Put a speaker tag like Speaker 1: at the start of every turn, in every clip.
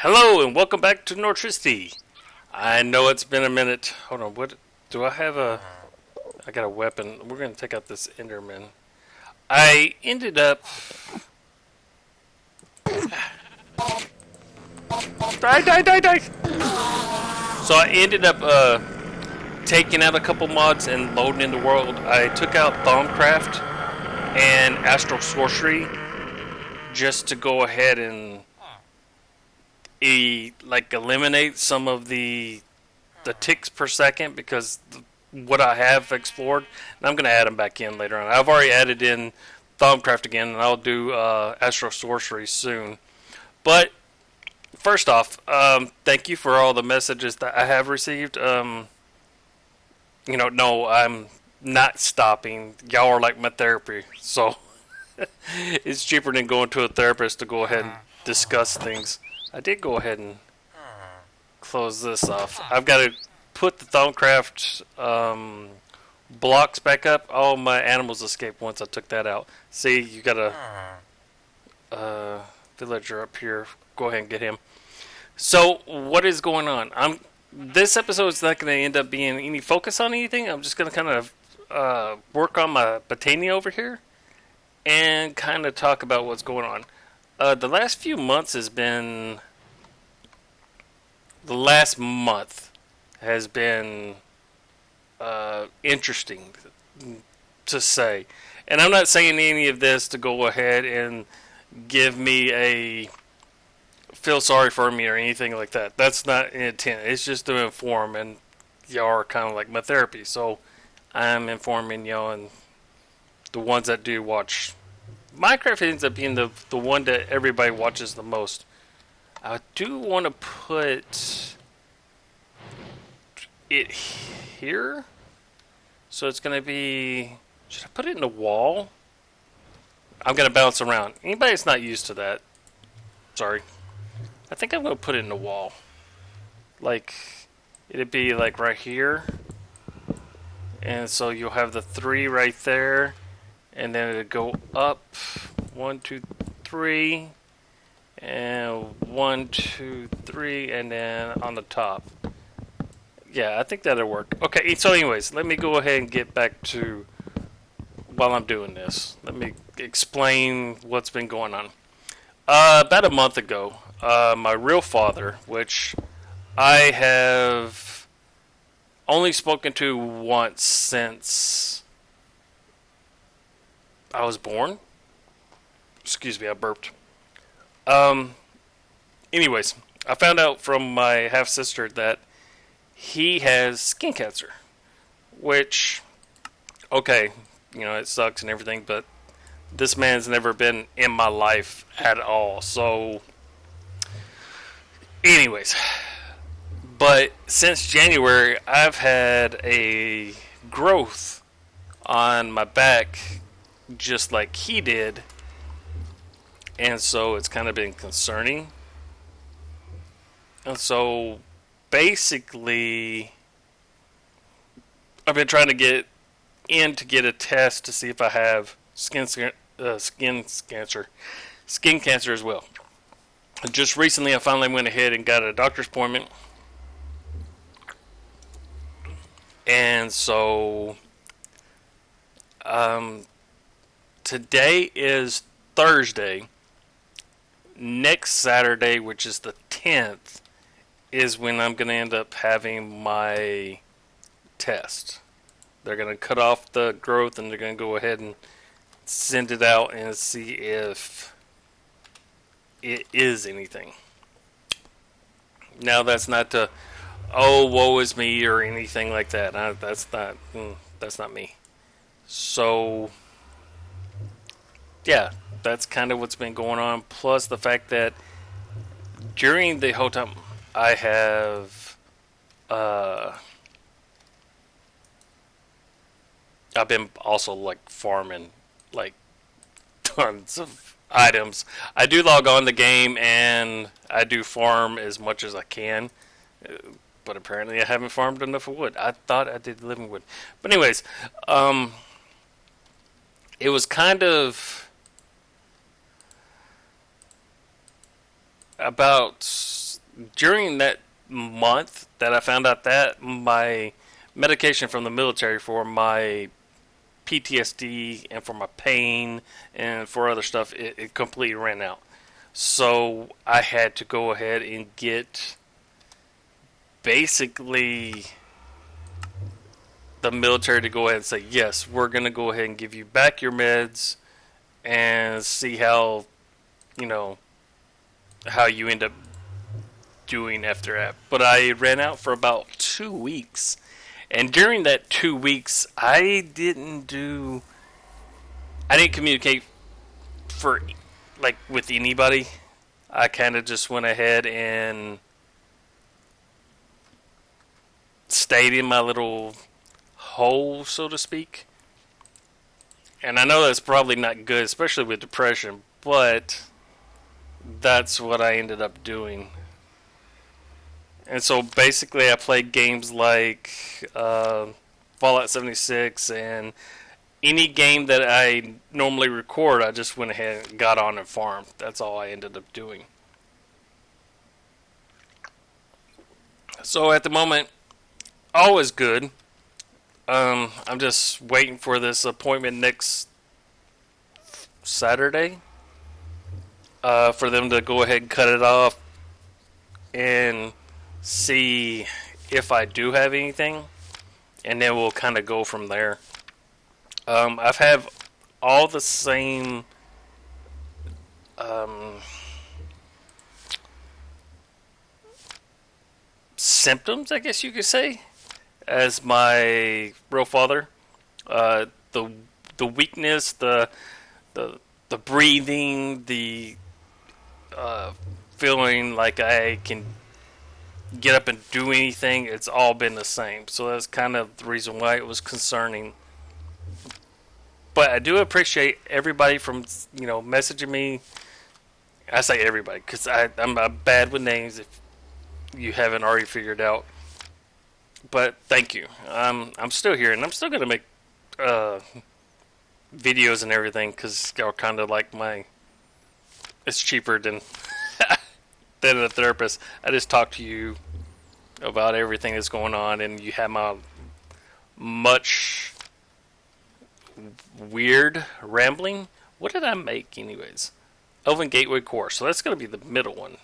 Speaker 1: Hello and welcome back to Nortricity. I know it's been a minute. Hold on, what do I have I got a weapon. We're gonna take out this Enderman. I ended up die. So I ended up taking out a couple mods and loading in the world. I took out Thaumcraft and Astral Sorcery just to go ahead and eliminate some of the ticks per second, because what I have explored, and I'm going to add them back in later on. I've already added in Thaumcraft again, and I'll do Astral Sorcery soon. But first off, thank you for all the messages that I have received. No, I'm not stopping. Y'all are like my therapy, so it's cheaper than going to a therapist to go ahead and discuss things. I did go ahead and close this off. I've got to put the Thaumcraft blocks back up. All my animals escaped once I took that out. See, you got a villager up here. Go ahead and get him. So, what is going on? This episode is not going to end up being any focus on anything. I'm just going to kind of work on my Botania over here and kind of talk about what's going on. The last few months has been... The last month has been interesting to say. And I'm not saying any of this to go ahead and give me a feel sorry for me or anything like that. That's not an intent. It's just to inform, and y'all are kind of like my therapy. So I'm informing y'all, and the ones that do watch. Minecraft ends up being the one that everybody watches the most. I do want to put it here. So it's going to be... Should I put it in the wall? I'm going to bounce around. Anybody that's not used to that, sorry. I think I'm going to put it in the wall. Like, it'd be like right here. And so you'll have the 3 right there. And then it'll go up. 1, 2, 3. And 1, 2, 3. And then on the top. Yeah, I think that'll work. Okay, so anyways, let me go ahead and get back to... While I'm doing this, let me explain what's been going on. About a month ago, my real father, which I have only spoken to once since I was born. Excuse me, I burped. Anyways, I found out from my half-sister that he has skin cancer. Which, okay, it sucks and everything, but this man's never been in my life at all. So, anyways, but since January, I've had a growth on my back just like he did, and so it's kind of been concerning. And so basically I've been trying to get a test to see if I have skin cancer as well. Just recently I finally went ahead and got a doctor's appointment. And so today is Thursday. Next Saturday, which is the 10th, is when I'm going to end up having my test. They're going to cut off the growth and they're going to go ahead and send it out and see if it is anything. Now, that's not to, oh, woe is me or anything like that. That's not me. So, yeah, that's kind of what's been going on. Plus the fact that during the whole time I have I've been also like farming like tons of items. I do log on the game and I do farm as much as I can, but apparently I haven't farmed enough wood. I thought I did living wood, but anyways, it was kind of about during that month that I found out that, my medication from the military for my PTSD and for my pain and for other stuff, it completely ran out. So I had to go ahead and get basically the military to go ahead and say, yes, we're going to go ahead and give you back your meds and see how, you know, how you end up doing after that. But I ran out for about 2 weeks. And during that 2 weeks, I didn't communicate for, like, with anybody. I kind of just went ahead and stayed in my little hole, so to speak. And I know that's probably not good, especially with depression, but that's what I ended up doing. And so basically I played games like Fallout 76 and any game that I normally record, I just went ahead and got on and farmed. That's all I ended up doing. So at the moment, all is good. I'm just waiting for this appointment next Saturday for them to go ahead and cut it off and see if I do have anything, and then we'll kind of go from there. I've had all the same symptoms, I guess you could say, as my real father. The weakness, the breathing, the feeling like I can get up and do anything, it's all been the same. So that's kind of the reason why it was concerning. But I do appreciate everybody from, messaging me. I say everybody because I'm bad with names if you haven't already figured out. But thank you. I'm still here, and I'm still going to make videos and everything because y'all kind of like it's cheaper than than a therapist. I just talk to you about everything that's going on, and you have my much weird rambling. What did I make, anyways? Elven Gateway Core. So that's going to be the middle one.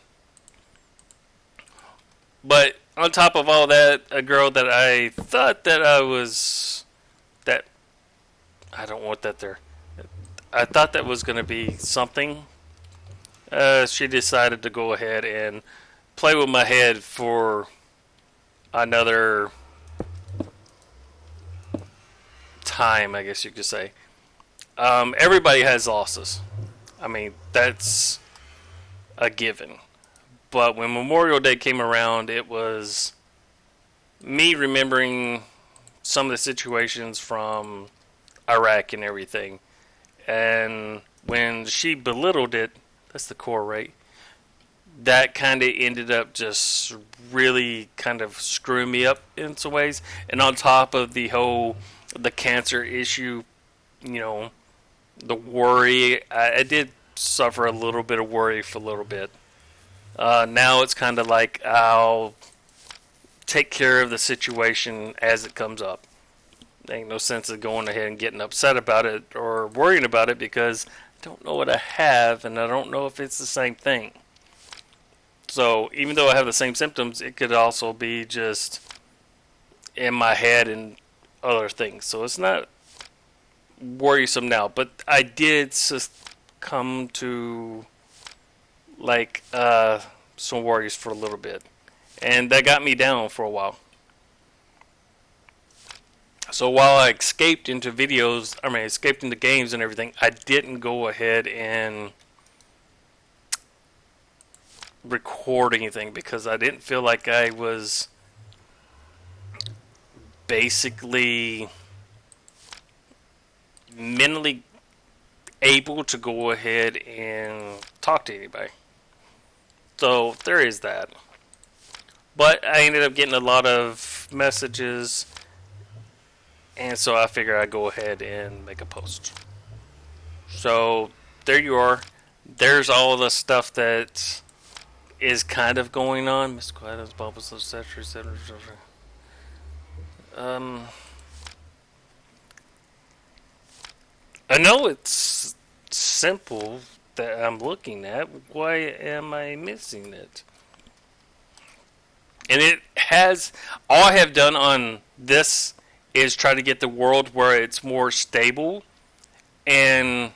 Speaker 1: But on top of all that, a girl that I thought that I don't want that there. I thought that was going to be something. She decided to go ahead and play with my head for another time, I guess you could say. Everybody has losses. I mean, that's a given. But when Memorial Day came around, it was me remembering some of the situations from Iraq and everything. And when she belittled it, that's the core, right? That kind of ended up just really kind of screwing me up in some ways. And on top of the cancer issue, the worry, I did suffer a little bit of worry for a little bit. Now it's kind of like I'll take care of the situation as it comes up. There ain't no sense of going ahead and getting upset about it or worrying about it because I don't know what I have and I don't know if it's the same thing. So even though I have the same symptoms, it could also be just in my head and other things. So it's not worrisome now. But I did come to some worries for a little bit. And that got me down for a while. So while I escaped into escaped into games and everything, I didn't go ahead and record anything because I didn't feel like I was basically mentally able to go ahead and talk to anybody. So there is that. But I ended up getting a lot of messages, and so I figured I'd go ahead and make a post. So there you are. There's all the stuff that is kind of going on. Mystical items, Baubles, etc. I know it's simple that I'm looking at. Why am I missing it? And it has. All I have done on this is try to get the world where it's more stable. And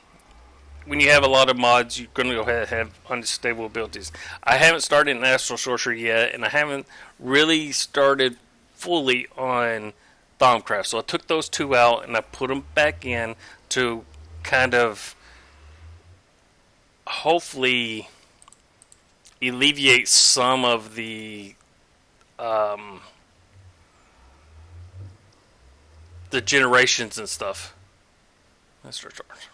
Speaker 1: when you have a lot of mods, you're going to go ahead and have unstable abilities. I haven't started in Astral Sorcery yet, and I haven't really started fully on Bombcraft. So I took those two out and I put them back in to kind of hopefully alleviate some of the generations and stuff. Let's recharge.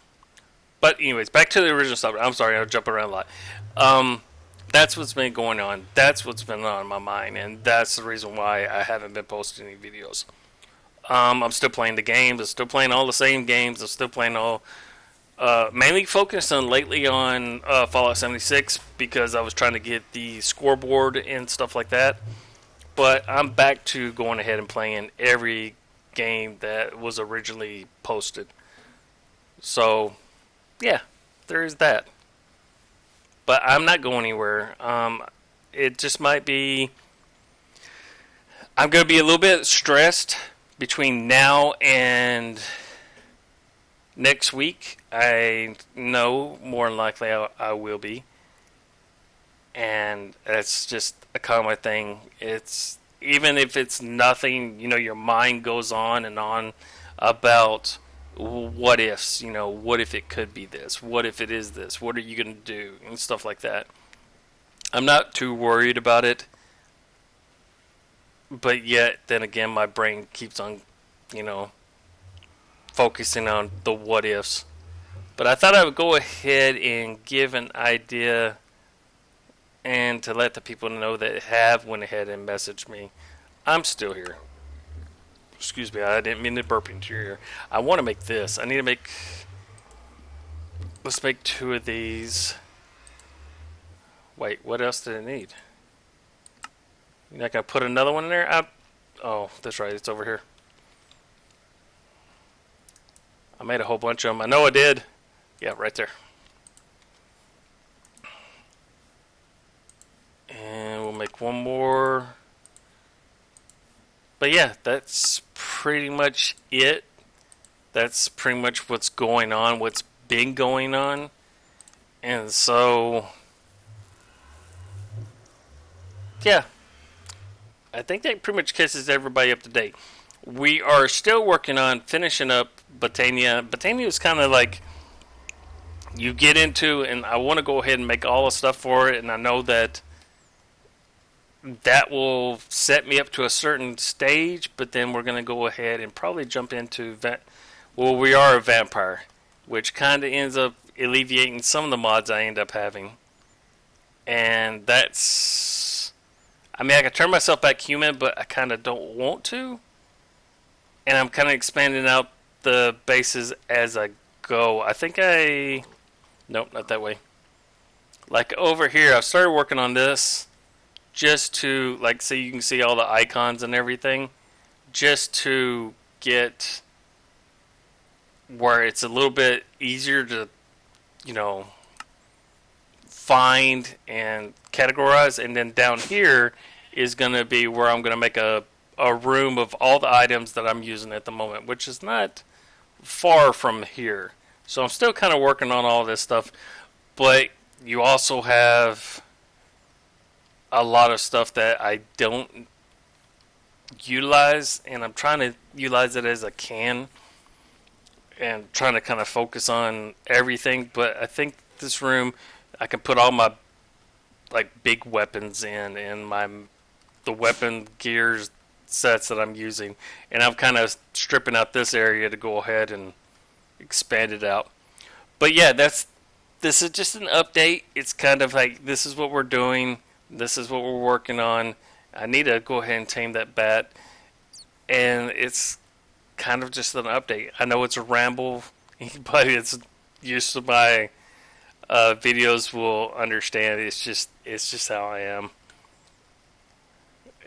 Speaker 1: But anyways, back to the original stuff. I'm sorry, I'm jumping around a lot. That's what's been going on. That's what's been on my mind, and that's the reason why I haven't been posting any videos. I'm still playing the games. I'm still playing all the same games. I'm still playing all... mainly focused on lately on Fallout 76 because I was trying to get the scoreboard and stuff like that. But I'm back to going ahead and playing every game that was originally posted. So, yeah, there is that. But I'm not going anywhere. It just might be... I'm going to be a little bit stressed between now and next week. I know more than likely I will be. And that's just a common thing. It's even if it's nothing, your mind goes on and on about what ifs, what if it could be this? What if it is this? What are you going to do? And stuff like that. I'm not too worried about it. But yet, then again, my brain keeps on, focusing on the what ifs. But I thought I would go ahead and give an idea and to let the people know that have went ahead and messaged me. I'm still here. Excuse me, I didn't mean to burp into your ear. I want to make this. I need to make... Let's make 2 of these. Wait, what else did I need? You're not going to put another one in there? Oh, that's right, it's over here. I made a whole bunch of them. I know I did. Yeah, right there. And we'll make one more. But yeah, that's pretty much it. That's pretty much what's going on, what's been going on. And so, yeah. I think that pretty much catches everybody up to date. We are still working on finishing up Botania. Botania is kind of like you get into, and I want to go ahead and make all the stuff for it, and I know that will set me up to a certain stage, but then we're going to go ahead and probably jump into we are a vampire, which kind of ends up alleviating some of the mods I end up having. And that's... I mean, I can turn myself back human, but I kind of don't want to. And I'm kind of expanding out the bases as I go. I think Nope, not that way. Like over here, I've started working on this just to, like, so you can see all the icons and everything. Just to get where it's a little bit easier to, find and categorize. And then down here is going to be where I'm going to make a room of all the items that I'm using at the moment, which is not far from here. So I'm still kind of working on all this stuff, but you also have a lot of stuff that I don't utilize, and I'm trying to utilize it as I can, and trying to kind of focus on everything. But I think this room, I can put all my big weapons in, and the weapon gears sets that I'm using, and I'm kind of stripping out this area to go ahead and expand it out. But yeah, this is just an update. It's kind of like, this is what we're doing, this is what we're working on. I need to go ahead and tame that bat, and it's kind of just an update. I know it's a ramble, but it's used to my videos will understand. It's just how I am.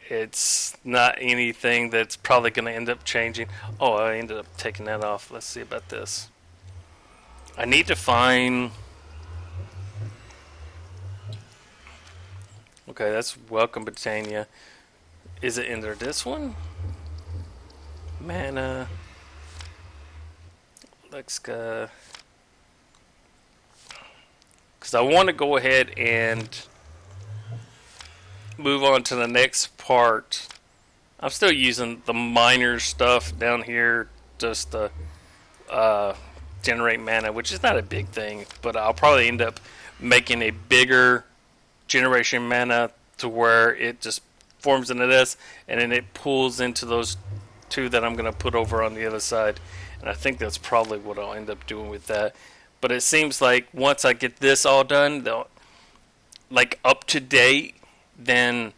Speaker 1: It's not anything that's probably going to end up changing. Oh, I ended up taking that off. Let's see about this. I need to find... Okay, that's Welcome Botania. Is it in there? This one? Mana. Let's go. Because I want to go ahead and move on to the next part. I'm still using the miner stuff down here just to generate mana, which is not a big thing, but I'll probably end up making a bigger generation mana to where it just forms into this, and then it pulls into those two that I'm going to put over on the other side. And I think that's probably what I'll end up doing with that. But it seems like once I get this all done, like up to date, then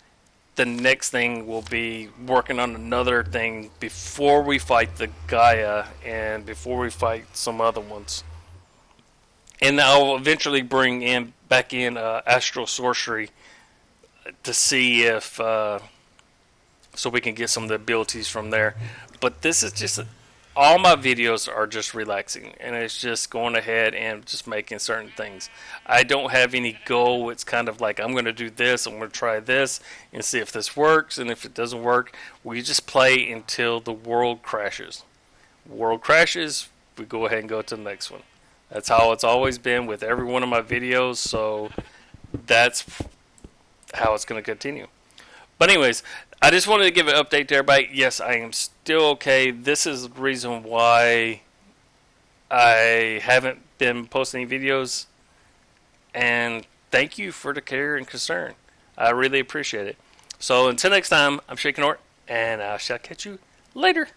Speaker 1: the next thing will be working on another thing before we fight the Gaia and before we fight some other ones. And I'll eventually bring back in Astral Sorcery to see if so we can get some of the abilities from there. But this is just all my videos are just relaxing, and it's just going ahead and just making certain things. I don't have any goal. It's kind of like I'm going to do this, I'm going to try this and see if this works, and if it doesn't work, we just play until the world crashes. World crashes, we go ahead and go to the next one. That's how it's always been with every one of my videos, so that's how it's going to continue. But anyways, I just wanted to give an update to everybody. Yes, I am still okay. This is the reason why I haven't been posting any videos. And thank you for the care and concern. I really appreciate it. So until next time, I'm Shaken Ort, and I shall catch you later.